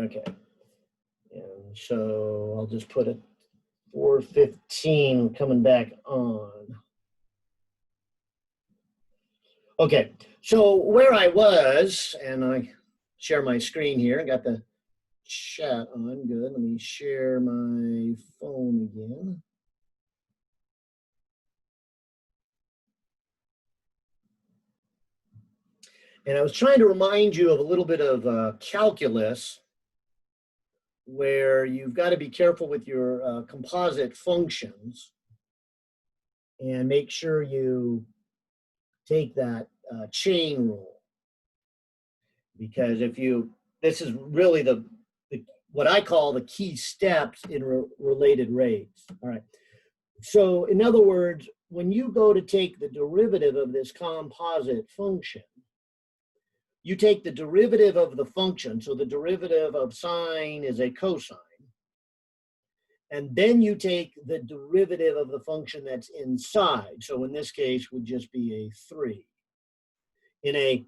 Okay. And so I'll just put it 4:15 coming back on. Okay, so where I was, and I share my screen here, I got the chat on, good. Let me share my phone again. And I was trying to remind you of a little bit of calculus, where you've got to be careful with your composite functions and make sure you take that chain rule. Because if you, this is really the what I call the key steps in related rates. All right. So in other words, when you go to take the derivative of this composite function, you take the derivative of the function, so the derivative of sine is a cosine, and then you take the derivative of the function that's inside. So in this case would just be a 3. In a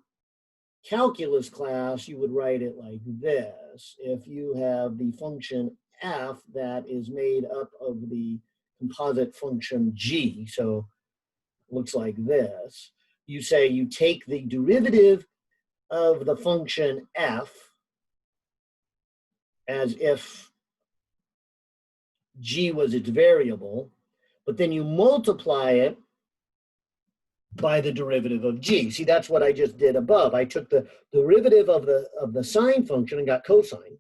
calculus class, you would write it like this. If you have the function f that is made up of the composite function g, so it looks like this, you say you take the derivative of the function f as if g was its variable, but then you multiply it by the derivative of g. See, that's what I just did above. I took the derivative of the sine function and got cosine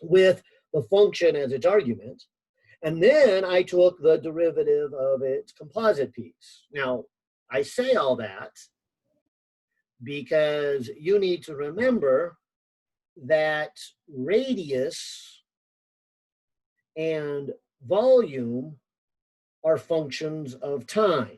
with the function as its argument, and then I took the derivative of its composite piece. Now, I say all that because you need to remember that radius and volume are functions of time.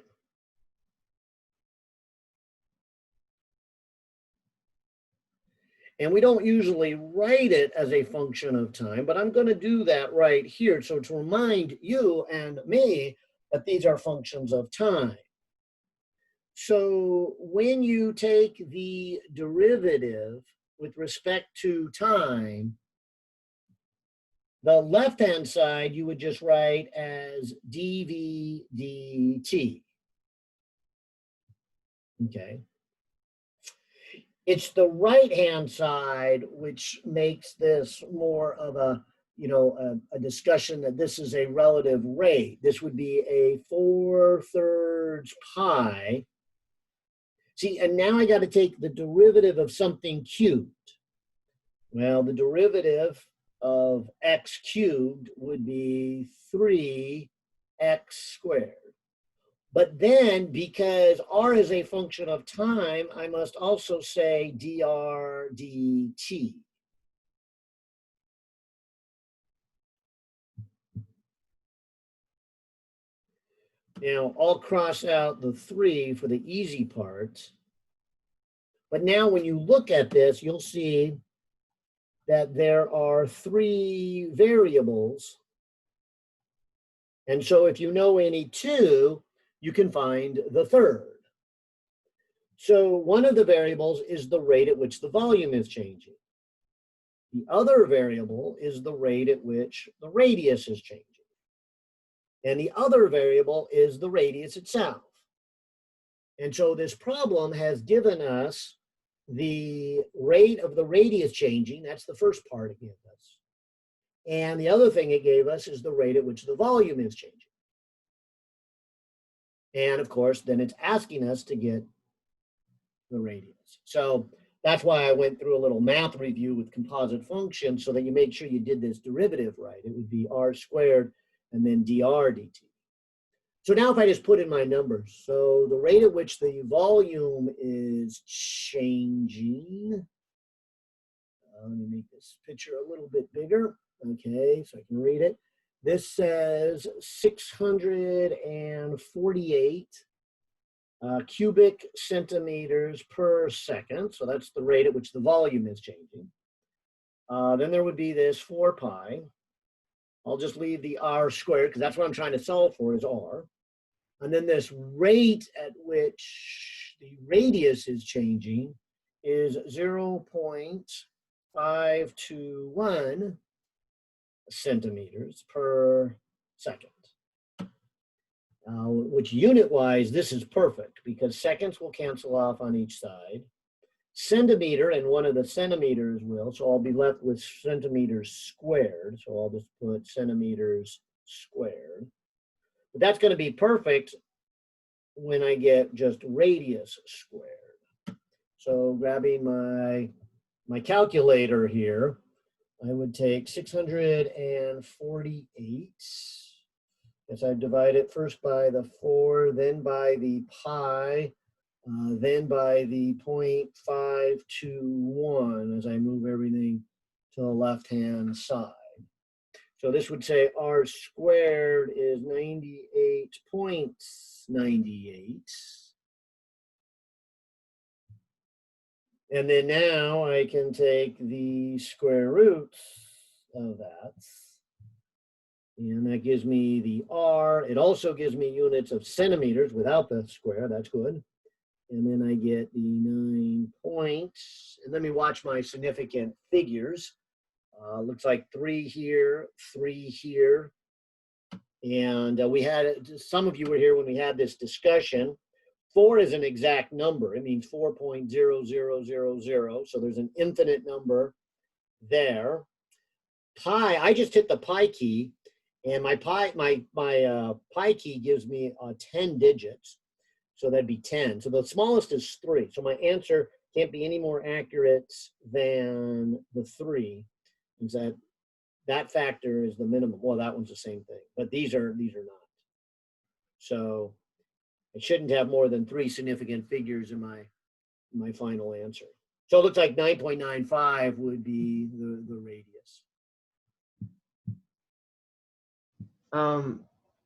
And we don't usually write it as a function of time, but I'm going to do that right here. So to remind you and me that these are functions of time. So when you take the derivative with respect to time, the left-hand side you would just write as dv dt. Okay. It's the right-hand side which makes this more of a, a discussion that this is a relative rate. This would be a 4/3 pi. See, and now I got to take the derivative of something cubed. Well, the derivative of x cubed would be 3x squared. But then, because r is a function of time, I must also say dr dt. Now, I'll cross out the 3 for the easy part. But now when you look at this, you'll see that there are 3 variables. And so if you know any 2, you can find the third. So one of the variables is the rate at which the volume is changing. The other variable is the rate at which the radius is changing. And the other variable is the radius itself. And so this problem has given us the rate of the radius changing. That's the first part it gave us. And the other thing it gave us is the rate at which the volume is changing. And of course, then it's asking us to get the radius. So that's why I went through a little math review with composite functions so that you make sure you did this derivative right. It would be r squared and then dr dt. So now if I just put in my numbers, so the rate at which the volume is changing, let me make this picture a little bit bigger, okay, so I can read it. This says 648 cubic centimeters per second, so that's the rate at which the volume is changing. Then there would be this 4 pi. I'll just leave the r squared because that's what I'm trying to solve for is r. And then this rate at which the radius is changing is 0.0 5 to 1 centimeters per second. Which unit-wise, this is perfect because seconds will cancel off on each side. Centimeter and one of the centimeters will, so I'll be left with centimeters squared. So I'll just put centimeters squared. But that's going to be perfect when I get just radius squared. So grabbing my calculator here, I would take 648. As I divide it first by the 4, then by the pi, then by the 0.521 as I move everything to the left-hand side. So this would say r squared is 98.98. And then now I can take the square root of that. And that gives me the r. It also gives me units of centimeters without the square. That's good. And then I get the 9 points. And let me watch my significant figures. Looks like 3 here, 3 here. And we had, some of you were here when we had this discussion. 4 is an exact number. It means 4.0000. So there's an infinite number there. Pi, I just hit the pi key. And my pi key gives me 10 digits. So that'd be 10. So the smallest is 3. So my answer can't be any more accurate than the 3. Is that factor is the minimum. Well, that one's the same thing, but these are not. So I shouldn't have more than 3 significant figures in my final answer. So it looks like 9.95 would be the radius.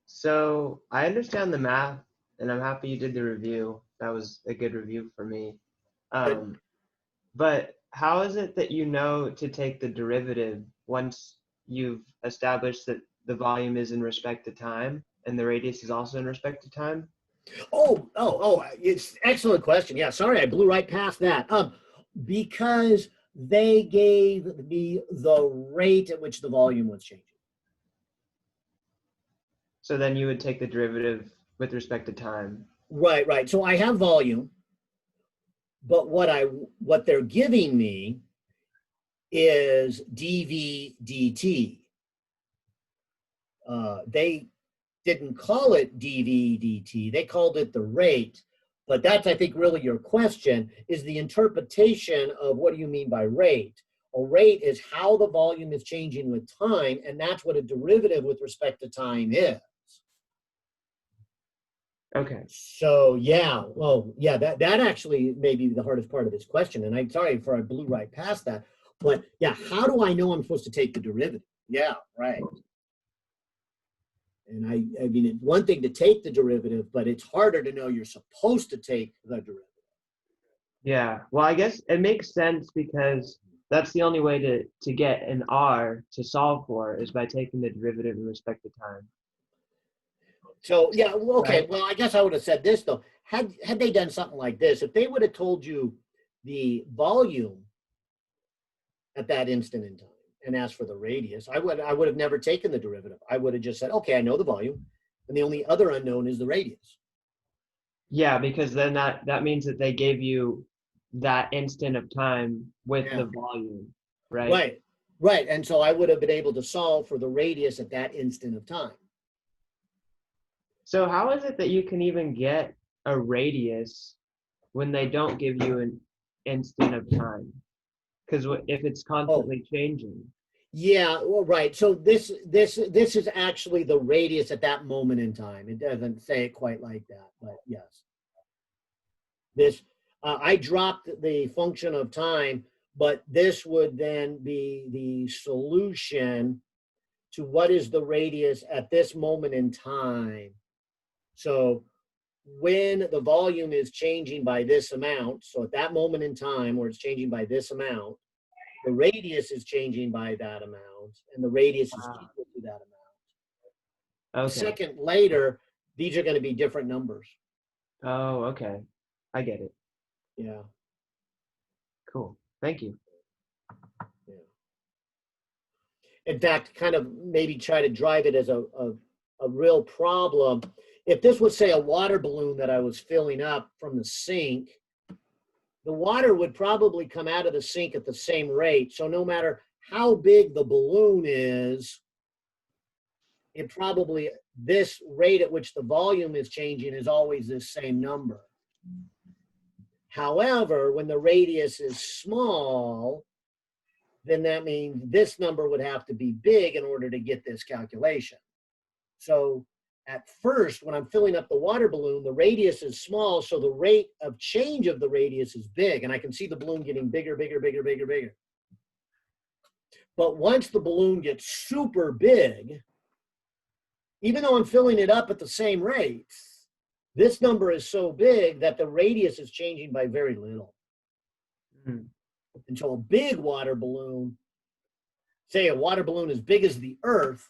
So I understand the math, and I'm happy you did the review. That was a good review for me. But how is it that you know to take the derivative once you've established that the volume is in respect to time and the radius is also in respect to time? It's an excellent question. Yeah, sorry, I blew right past that. Because they gave me the rate at which the volume was changing. So then you would take the derivative with respect to time. Right. So I have volume, but what they're giving me is dv dt. They didn't call it dv dt. They called it the rate. But that's, I think, really your question, is the interpretation of what do you mean by rate? A rate is how the volume is changing with time, and that's what a derivative with respect to time is. Okay. So that actually may be the hardest part of this question. And I'm sorry I blew right past that. But yeah, how do I know I'm supposed to take the derivative? Yeah, right. And I mean, it's one thing to take the derivative, but it's harder to know you're supposed to take the derivative. Yeah, well, I guess it makes sense because that's the only way to get an r to solve for is by taking the derivative in respect to time. So yeah, okay. Right. Well, I guess I would have said this though. Had they done something like this, if they would have told you the volume at that instant in time and asked for the radius, I would have never taken the derivative. I would have just said, okay, I know the volume, and the only other unknown is the radius. Yeah, because then that means that they gave you that instant of time with the volume, right? Right. And so I would have been able to solve for the radius at that instant of time. So how is it that you can even get a radius when they don't give you an instant of time? Because if it's constantly changing. Yeah, well, right. So this is actually the radius at that moment in time. It doesn't say it quite like that, but yes. This I dropped the function of time, but this would then be the solution to what is the radius at this moment in time. So when the volume is changing by this amount, so at that moment in time where it's changing by this amount, the radius is changing by that amount, and the radius is equal to that amount. Okay. A second later, these are going to be different numbers. Oh, okay. I get it. Yeah. Cool. Thank you. in fact, kind of maybe try to drive it as a real problem. If this was, say, a water balloon that I was filling up from the sink, the water would probably come out of the sink at the same rate. So no matter how big the balloon is, it probably, this rate at which the volume is changing is always this same number. However, when the radius is small, then that means this number would have to be big in order to get this calculation. So at first, when I'm filling up the water balloon, the radius is small, so the rate of change of the radius is big, and I can see the balloon getting bigger, bigger, bigger, bigger, bigger. But once the balloon gets super big, even though I'm filling it up at the same rate, this number is so big that the radius is changing by very little. Mm. And so a big water balloon, say a water balloon as big as the Earth,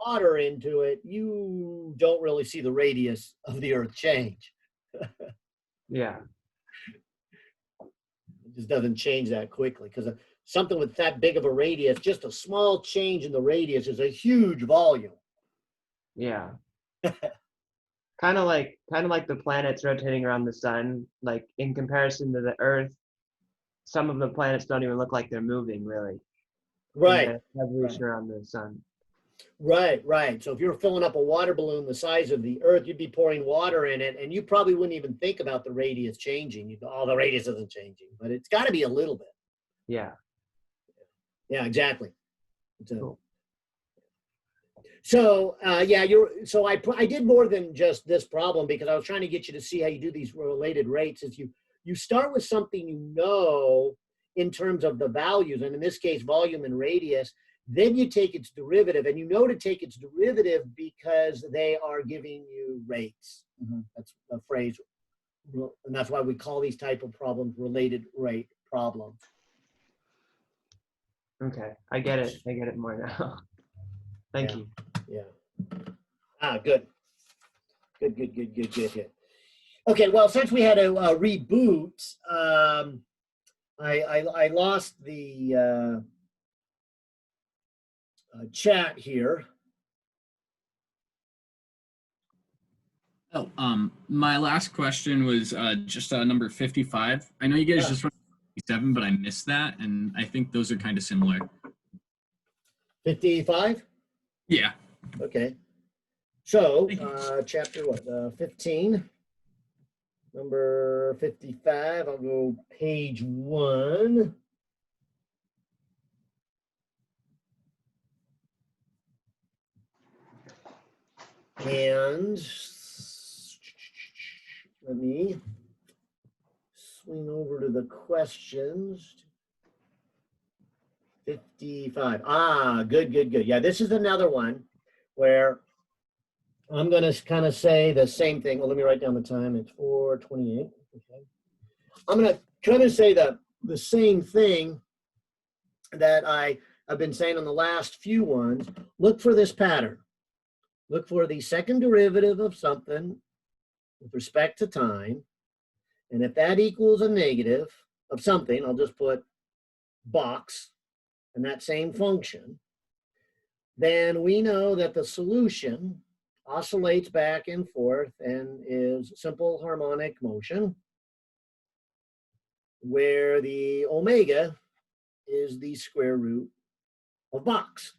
water into it, you don't really see the radius of the Earth change. Yeah. It just doesn't change that quickly, because something with that big of a radius, just a small change in the radius is a huge volume. Yeah. Kind of like the planets rotating around the sun. Like in comparison to the Earth, some of the planets don't even look like they're moving really. Right. In their evolution around the sun. Right, right. So if you're filling up a water balloon the size of the Earth, you'd be pouring water in it, and you probably wouldn't even think about the radius changing. You'd go, oh, the radius isn't changing, but it's got to be a little bit. Yeah. Yeah, exactly. Cool. So yeah, so I did more than just this problem, because I was trying to get you to see how you do these related rates. Is you start with something you know in terms of the values, and in this case, volume and radius. Then you take its derivative, and you know to take its derivative because they are giving you rates. That's a phrase, and that's why we call these type of problems related rate problems. Okay, I get it. I get it more now. Thank you. Yeah. Good. Good. Okay. Well, since we had a reboot, I lost the chat here. Oh, my last question was just number 55. I know you guys just went 57, but I missed that, and I think those are kind of similar. 55? Yeah. Okay. So, chapter 15, number 55. I'll go page 1. And let me swing over to the questions. 55. Good. Yeah, this is another one where I'm going to kind of say the same thing. Well, let me write down the time. It's 4:28. Okay. I'm going to kind of say the same thing that I've been saying on the last few ones. Look for this pattern. Look for the second derivative of something with respect to time. And if that equals a negative of something, I'll just put box and that same function, then we know that the solution oscillates back and forth and is simple harmonic motion, where the omega is the square root of box.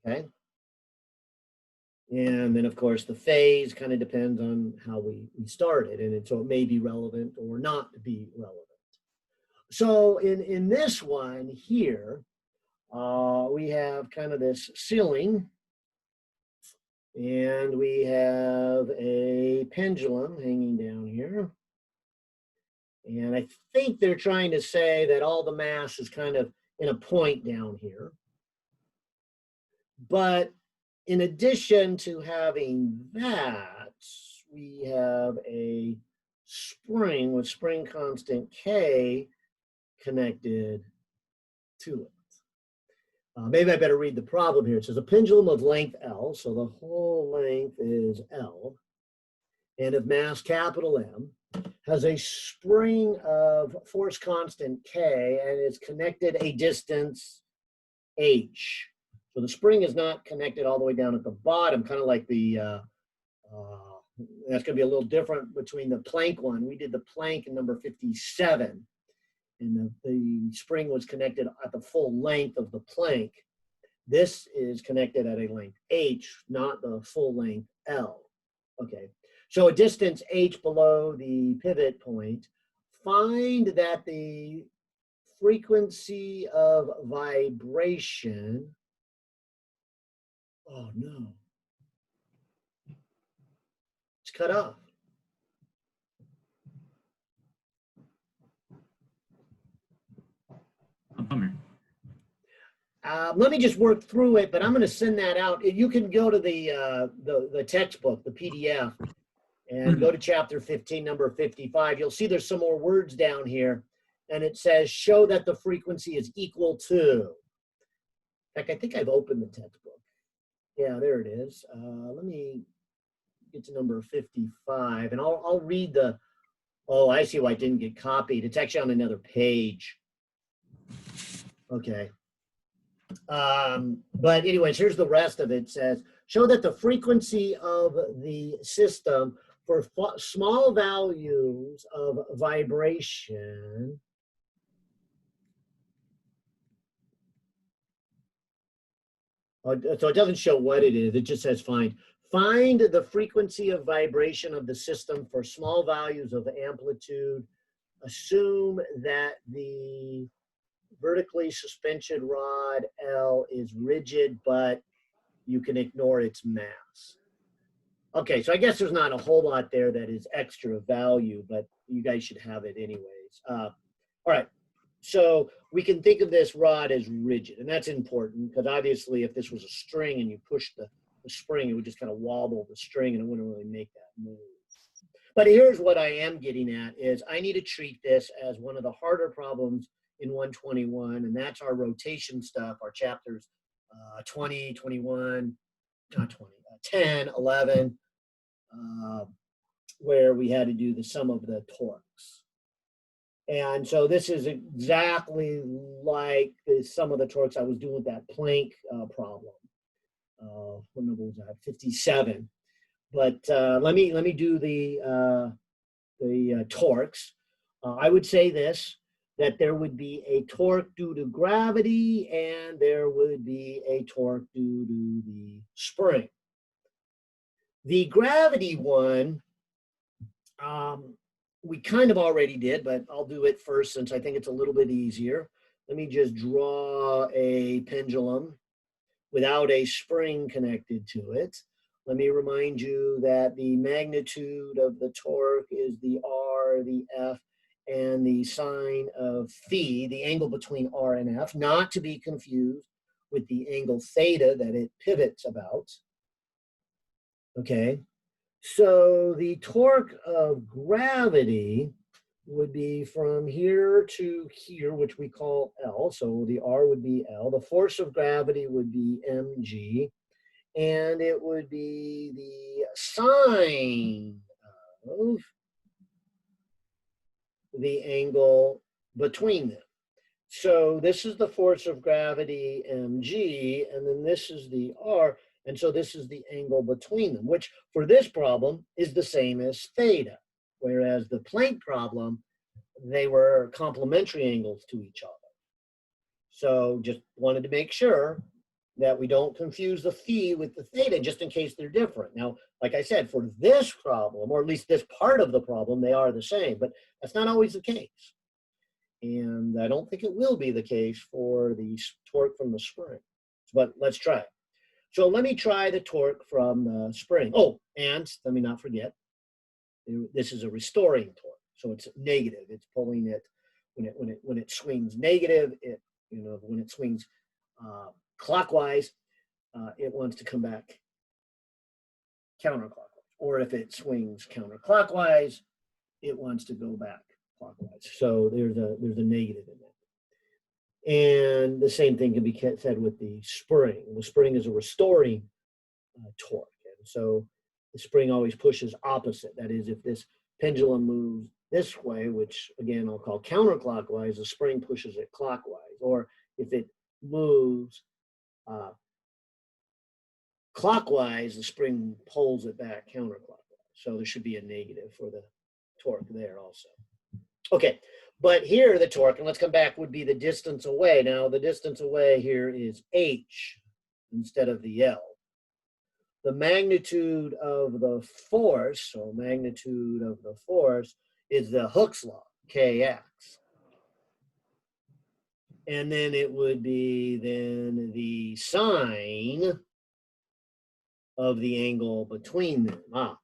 Okay. And then, of course, the phase kind of depends on how we started, and so it may be relevant or not be relevant. So in this one here, we have kind of this ceiling, and we have a pendulum hanging down here. And I think they're trying to say that all the mass is kind of in a point down here. But in addition to having that, we have a spring with spring constant K connected to it. Maybe I better read the problem here. It says a pendulum of length L, so the whole length is L, and of mass capital M, has a spring of force constant K, and is connected a distance H. So the spring is not connected all the way down at the bottom, kind of like the, that's going to be a little different between the plank one. We did the plank in number 57, and the spring was connected at the full length of the plank. This is connected at a length H, not the full length L. Okay, so a distance H below the pivot point, find that the frequency of vibration, oh no, it's cut off. A bummer. Let me just work through it, but I'm going to send that out. You can go to the textbook, the PDF, and go to chapter 15, number 55. You'll see there's some more words down here, and it says, show that the frequency is equal to. In fact, I think I've opened the textbook. Yeah, there it is. Let me get to number 55, and I'll read the, oh, I see why it didn't get copied. It's actually on another page. Okay. But anyways, here's the rest of it. It says, show that the frequency of the system for small values of vibration so it doesn't show what it is. It just says find the frequency of vibration of the system for small values of amplitude. Assume that the vertically suspended rod L is rigid, but you can ignore its mass. Okay, so I guess there's not a whole lot there that is extra value, but you guys should have it anyways. All right, so we can think of this rod as rigid, and that's important because obviously if this was a string and you push the spring, it would just kind of wobble the string and it wouldn't really make that move. But here's what I am getting at is I need to treat this as one of the harder problems in 121, and that's our rotation stuff, our chapters 20, 21, not 20, 10, 11, where we had to do the sum of the torques. And so this is exactly like the sum of the torques I was doing with that Planck problem. What number was that? 57. But let me do the torques. I would say this, that there would be a torque due to gravity and there would be a torque due to the spring. The gravity one, we kind of already did, but I'll do it first since I think it's a little bit easier. Let me just draw a pendulum without a spring connected to it. Let me remind you that the magnitude of the torque is the R, the F, and the sine of phi, the angle between R and F, not to be confused with the angle theta that it pivots about. Okay, so the torque of gravity would be from here to here, which we call L. So the R would be L. The force of gravity would be mg, and it would be the sine of the angle between them. So this is the force of gravity mg, and then this is the R, and so this is the angle between them, which for this problem is the same as theta, whereas the Planck problem, they were complementary angles to each other. So just wanted to make sure that we don't confuse the phi with the theta, just in case they're different. Now, like I said, for this problem, or at least this part of the problem, they are the same, but that's not always the case. And I don't think it will be the case for the torque from the spring, but let's try it. So let me try the torque from the spring. Oh, and let me not forget, this is a restoring torque, so it's negative. It's pulling it when it swings negative. When it swings clockwise, it wants to come back counterclockwise, or if it swings counterclockwise, it wants to go back clockwise. So there's a negative in that. And the same thing can be said with the spring. The spring is a restoring torque, and so the spring always pushes opposite. That is, if this pendulum moves this way, which again I'll call counterclockwise, the spring pushes it clockwise. Or if it moves clockwise, the spring pulls it back counterclockwise. So there should be a negative for the torque there also. Okay, but here the torque, and let's come back, would be the distance away. Now the distance away here is h instead of the L. The magnitude of the force, so magnitude of the force, is the Hooke's law, kx. And then it would be then the sine of the angle between them.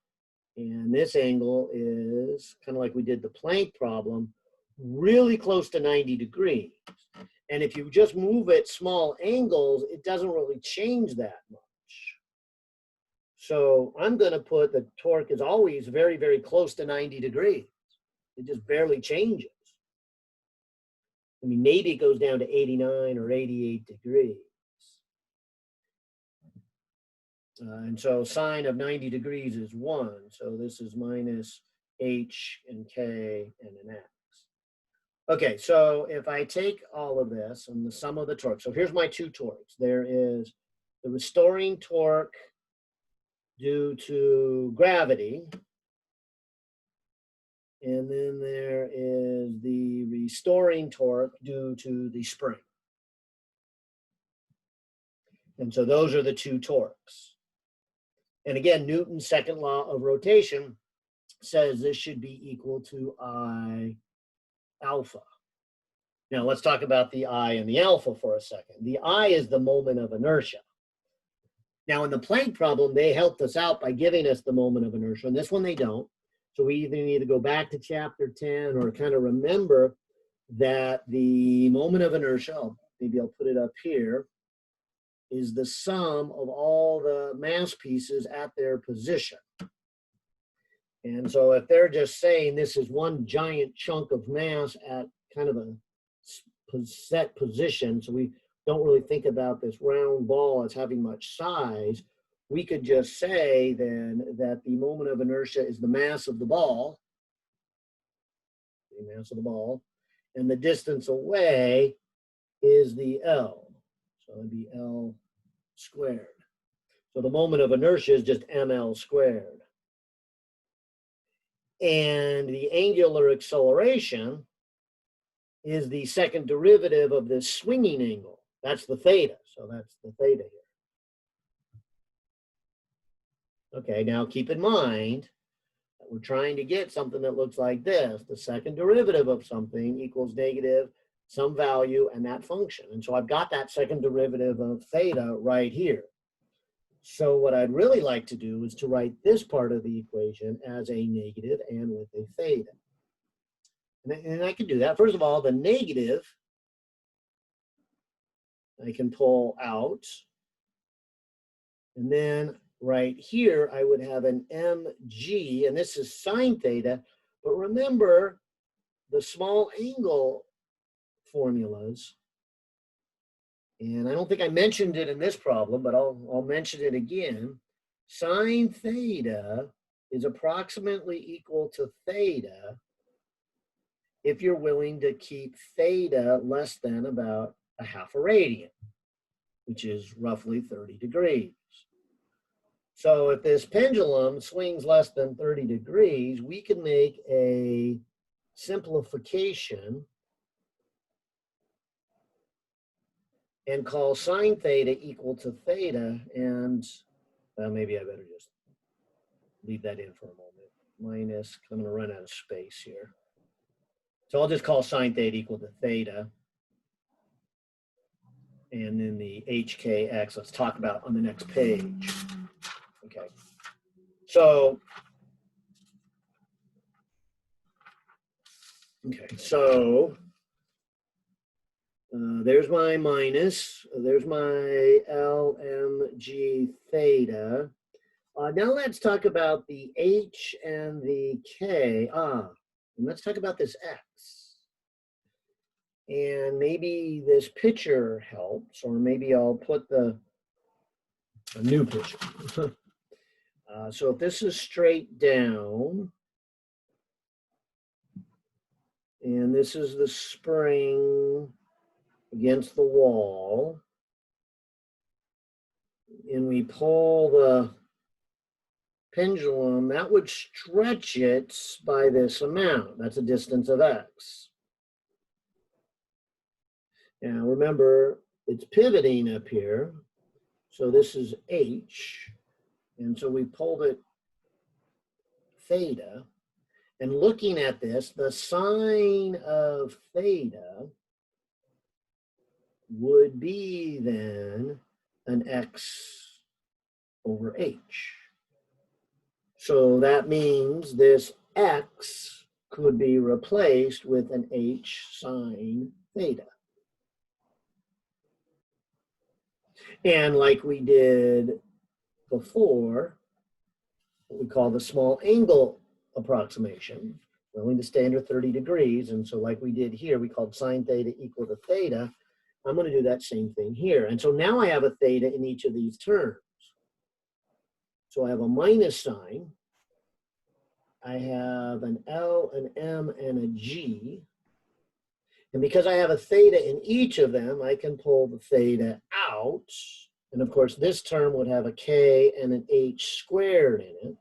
And this angle is kind of like we did the Planck problem, really close to 90 degrees. And if you just move at small angles, it doesn't really change that much. So I'm going to put the torque is always very, very close to 90 degrees. It just barely changes. I mean, maybe it goes down to 89 or 88 degrees. And so sine of 90 degrees is 1. So this is minus h and k and an x. Okay, so if I take all of this and the sum of the torque. So here's my two torques. There is the restoring torque due to gravity. And then there is the restoring torque due to the spring. And so those are the two torques. And again, Newton's second law of rotation says this should be equal to I alpha. Now let's talk about the I and the alpha for a second. The I is the moment of inertia. Now in the Planck problem, they helped us out by giving us the moment of inertia. And this one they don't. So we either need to go back to chapter 10 or kind of remember that the moment of inertia, maybe I'll put it up here, is the sum of all the mass pieces at their position. And so if they're just saying this is one giant chunk of mass at kind of a set position, so we don't really think about this round ball as having much size, we could just say then that the moment of inertia is the mass of the ball, and the distance away is the L. So it'd be L squared. So the moment of inertia is just ml squared. And the angular acceleration is the second derivative of this swinging angle. That's the theta. So that's the theta here. Okay, now keep in mind that we're trying to get something that looks like this. The second derivative of something equals negative some value and that function. And so I've got that second derivative of theta right here. So what I'd really like to do is to write this part of the equation as a negative and with a theta. And I can do that. First of all, the negative I can pull out. And then right here, I would have an mg, and this is sine theta. But remember, the small angle formulas, and I don't think I mentioned it in this problem, but I'll mention it again. Sine theta is approximately equal to theta if you're willing to keep theta less than about a half a radian, which is roughly 30 degrees. So if this pendulum swings less than 30 degrees, we can make a simplification and call sine theta equal to theta, and maybe I better just leave that in for a moment. Minus, I'm going to run out of space here. So I'll just call sine theta equal to theta. And then the hkx, let's talk about on the next page. Okay. So there's my minus, there's my LMG theta. Now let's talk about the H and the K. And let's talk about this X. And maybe this picture helps, or maybe I'll put a new picture. So if this is straight down, and this is the spring, against the wall, and we pull the pendulum, that would stretch it by this amount. That's a distance of x. Now remember, it's pivoting up here. So this is h. And so we pulled it theta. And looking at this, the sine of theta would be then an x over h. So that means this x could be replaced with an h sine theta. And like we did before, what we call the small angle approximation, we're going to stay under 30 degrees. And so like we did here, we called sine theta equal to theta. I'm going to do that same thing here. And so now I have a theta in each of these terms. So I have a minus sign. I have an L, an M, and a G. And because I have a theta in each of them, I can pull the theta out. And of course, this term would have a K and an H squared in it.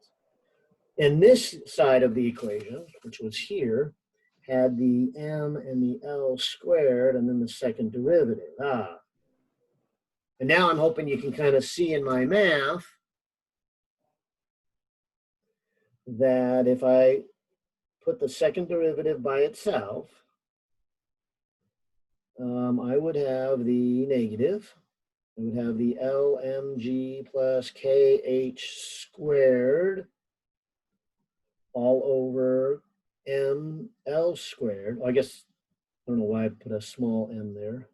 And this side of the equation, which was here, had the M and the L squared and then the second derivative. And now I'm hoping you can kind of see in my math that if I put the second derivative by itself, I would have the negative. I would have the LMG plus KH squared all over ML squared. Well, I guess, I don't know why I put a small m there.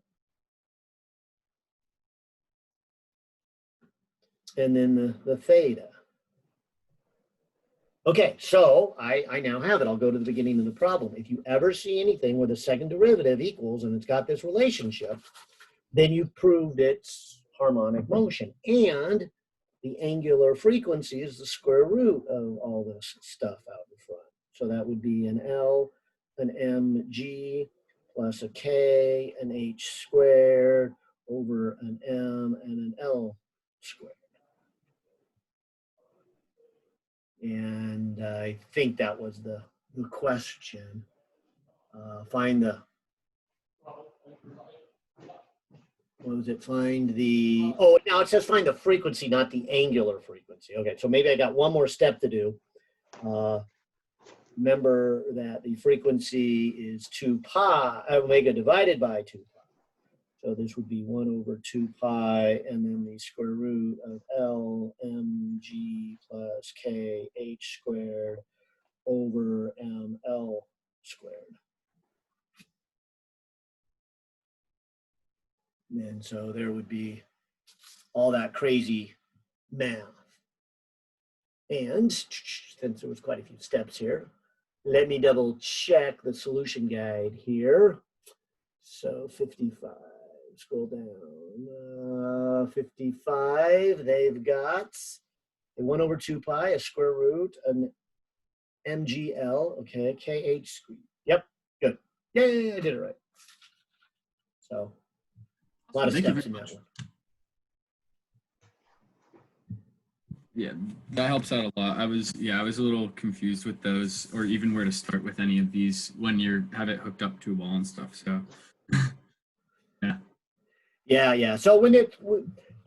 And then the theta. Okay, so I now have it. I'll go to the beginning of the problem. If you ever see anything where the second derivative equals and it's got this relationship, then you've proved its harmonic motion. And the angular frequency is the square root of all this stuff out in front. So that would be an L, an mg, plus a k, an h squared over an m and an L squared. And I think that was the question. Find the, what was it? Find the, oh, now it says find the frequency, not the angular frequency. Okay, so maybe I got one more step to do. Remember that the frequency is 2 pi, omega divided by 2 pi. So this would be 1 over 2 pi, and then the square root of L mg plus k h squared over ml squared. And so there would be all that crazy math. And since there was quite a few steps here, let me double check the solution guide here. So 55. Scroll down, 55, they've got a 1 over 2 pi, a square root, an MGL, okay, KH, yep, good. Yay, I did it right. So, a lot of steps in that one. Yeah, that helps out a lot. I was a little confused with those, or even where to start with any of these when you have it hooked up to a wall and stuff, so, yeah. Yeah. So when it,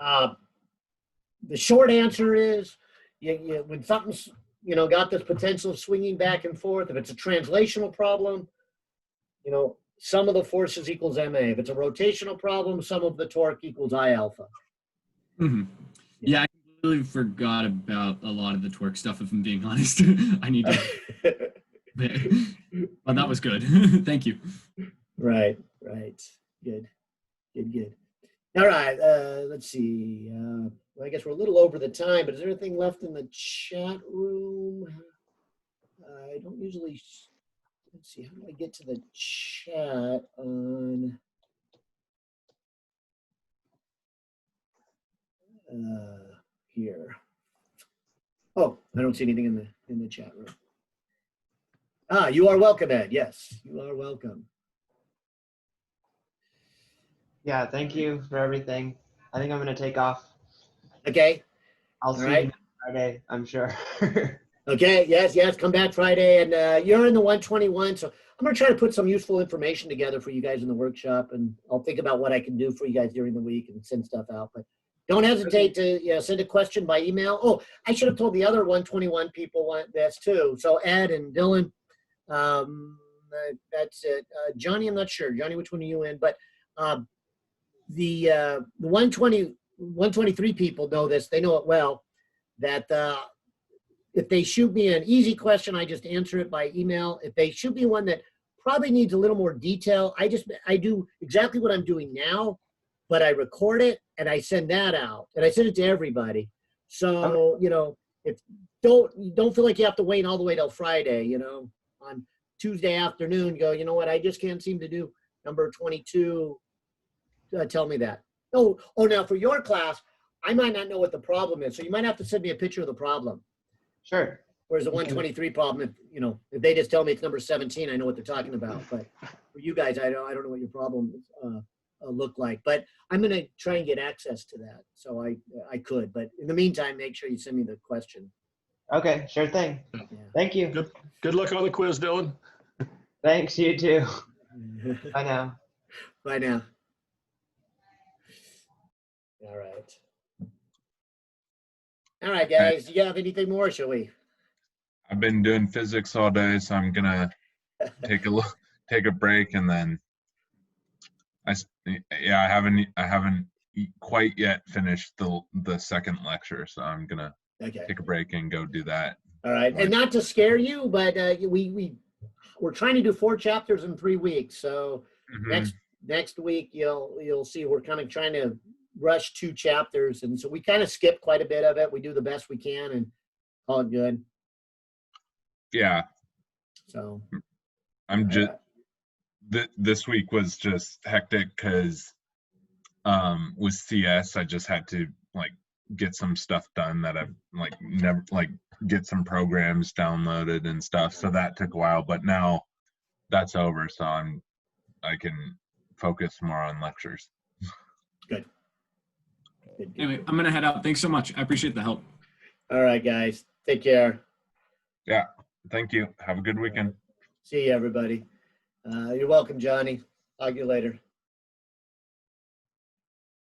the short answer is, when something's got this potential of swinging back and forth, if it's a translational problem, sum of the forces equals ma. If it's a rotational problem, sum of the torque equals I alpha. Mm-hmm. Yeah, I completely forgot about a lot of the torque stuff. If I'm being honest, I need to. Well, that was good. Thank you. Right. Good. All right, let's see. Well, I guess we're a little over the time, but is there anything left in the chat room? I don't usually, let's see, how do I get to the chat on here? Oh, I don't see anything in the chat room. You are welcome, Ed. Yes, you are welcome. Yeah, thank you for everything. I think I'm gonna take off. Okay. I'll All see right. you next Friday, I'm sure. Okay. Yes. Come back Friday, and you're in the 121. So I'm gonna try to put some useful information together for you guys in the workshop, and I'll think about what I can do for you guys during the week and send stuff out. But don't hesitate to send a question by email. Oh, I should have told the other 121 people want this too. So Ed and Dylan, that's it. Johnny, I'm not sure. Johnny, which one are you in? But the 123 people know this. They know it well. That if they shoot me an easy question, I just answer it by email. If they shoot me one that probably needs a little more detail, I do exactly what I'm doing now, but I record it and I send that out, and I send it to everybody. So if don't feel like you have to wait all the way till Friday. On Tuesday afternoon, go. You know what? I just can't seem to do number 22. Tell me that. Now for your class, I might not know what the problem is, so you might have to send me a picture of the problem. Sure. Whereas the 123 problem, if they just tell me it's number 17, I know what they're talking about. But for you guys, I don't know what your problem look like. But I'm going to try and get access to that, so I could. But in the meantime, make sure you send me the question. Okay, sure thing. Yeah. Thank you. Good luck on the quiz, Dylan. Thanks, you too. Bye now. Bye now. All right. All right, guys. Do you have anything more, shall we? I've been doing physics all day, so I'm gonna take a break, and then I haven't quite yet finished the second lecture, so I'm gonna Okay. take a break and go do that. All right. And not to scare you, but we're trying to do 4 chapters in 3 weeks. So next week you'll see we're kind of trying to rush 2 chapters, and so we kind of skip quite a bit of it. We do the best we can and call it good. Yeah. So I'm just this week was just hectic because with CS I just had to get some stuff done that I've never get some programs downloaded and stuff, so that took a while, but now that's over, so I can focus more on lectures. Good. Anyway, I'm gonna head out. Thanks so much. I appreciate the help. All right, guys. Take care. Yeah, thank you. Have a good weekend. See you, everybody. You're welcome, Johnny. Talk to you later.